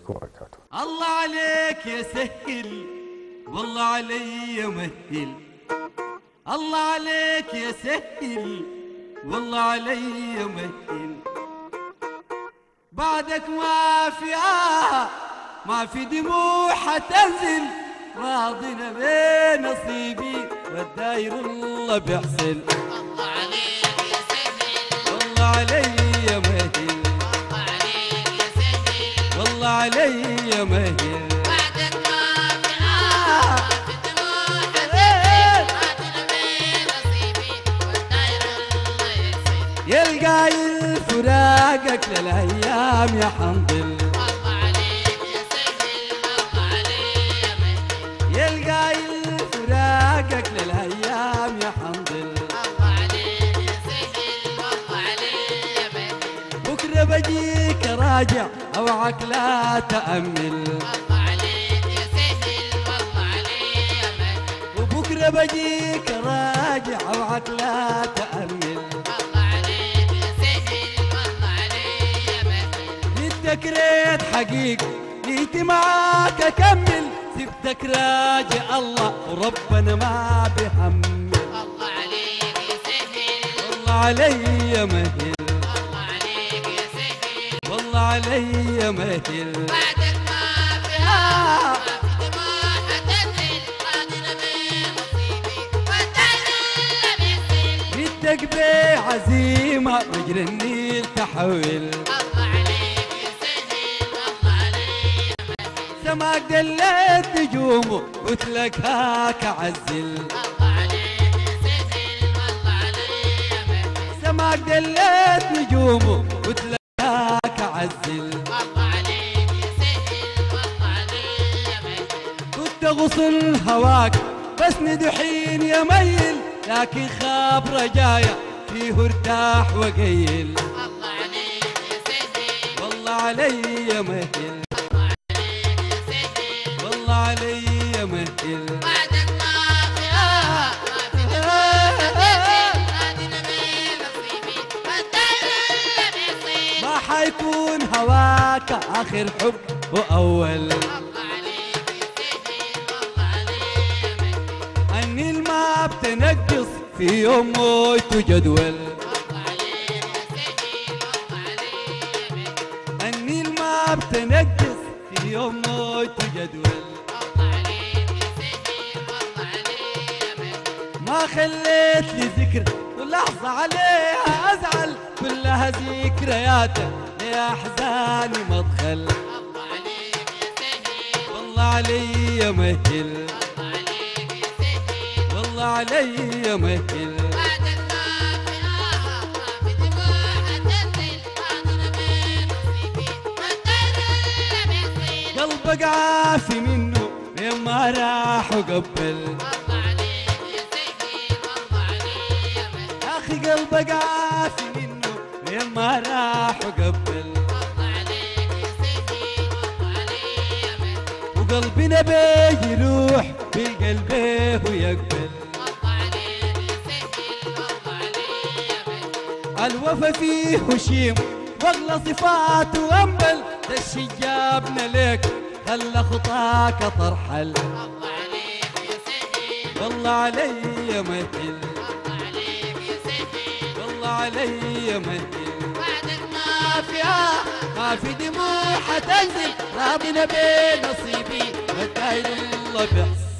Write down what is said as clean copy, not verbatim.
وبركاته. الله عليك يا سهل والله علي مهل، الله عليك يا سهل والله علي مهل، بعدك ما في دموع حتنزل، راضنا بنصيبي والداير الله بيحسن. الله عليك يا سهل والله علي مهل، الله عليك يا سهل والله علي مهل، بعدك ما في دموع حتنزل، راضنا بنصيبي والداير الله يحسن. يلقى فراقك للايام يا حنظل، الله عليك يا سهل الله علي يا مهل، يلقى فراقك للايام يا حنظل، الله عليك يا سهل الله علي يا مهل، بكره بجيك راجع اوعك لا تأمل، الله عليك يا سهل والله علي يا مهل، وبكره بجيك راجع اوعك لا تأمل، الله عليك يا سهل والله علي يا مهل، جدك ريت حقيقة نيتي معاك اكمل، سبتك راجع الله وربنا ما بيحمل. الله عليك يا سهل والله علي مهل، الله عليك يا سهل، والله علي مهل، بعدك ما في دموع حتنزل، راضنا بنصيبي والداير الله بيحسن. بدك بعزيمة مجرى النيل تحول، الله عليك يا سهل الله علي يا مهل، سماك دلت نجومه قلت لك هاك عزل، الله عليك يا سهل والله علي يا مهل، سماك دلت نجومه قلت لك هاك عزل، الله عليك يا سهل والله علي يا مهل، كنت غصن هواك بس ندحين يا ميل، لكن خاب رجايا فيه ارتاح وقيل. الله عليك يا سهل والله علي مهل، الله عليك يا سهل، والله علي مهل، بعدك ما في دموع حتنزل، راضنا بنصيبي والداير الله بيحسن. ما حيكون هواك آخر حب وأول، الله عليك يا سهل والله علي يا مهل، النيل ما بتنقص في يوم موت جدول، الله عليك يا سهل والله علي يا مهل، النيل ما بتنقص في يوم موت جدول، الله عليك يا سهل والله علي يا مهل، ما خليت لي ذكر ولحظة عليها أزعل، كلها ذكرياتك يا أحزاني مدخل. الله عليك يا سهل والله علي مهل، الله عليك يا سهل، والله علي مهل، بعدك ما في دموع حتنزل، راضنا بنصيبي والداير الله بيحسن. قلبك عافي منه لما راح وقبل، الله عليك يا سهل والله علي يا مهل، يا أخي قلبك عافي منه لما راح وقبل، الله عليك يا سهل والله علي يا مهل، وقلبنا بيه يروح بقلبه ويقبل، الله عليك يا سهل والله علي يا مهل، الوفا فيه وشيم واغلى صفاته وامبل، ده الشي جابنا لك خلى خطاك ترحل. الله عليك يا سهل والله علي مهل، الله عليك يا سهل، والله علي مهل، بعدك ما في دموع حتنزل، راضنا بنصيبي والداير الله بيحسن.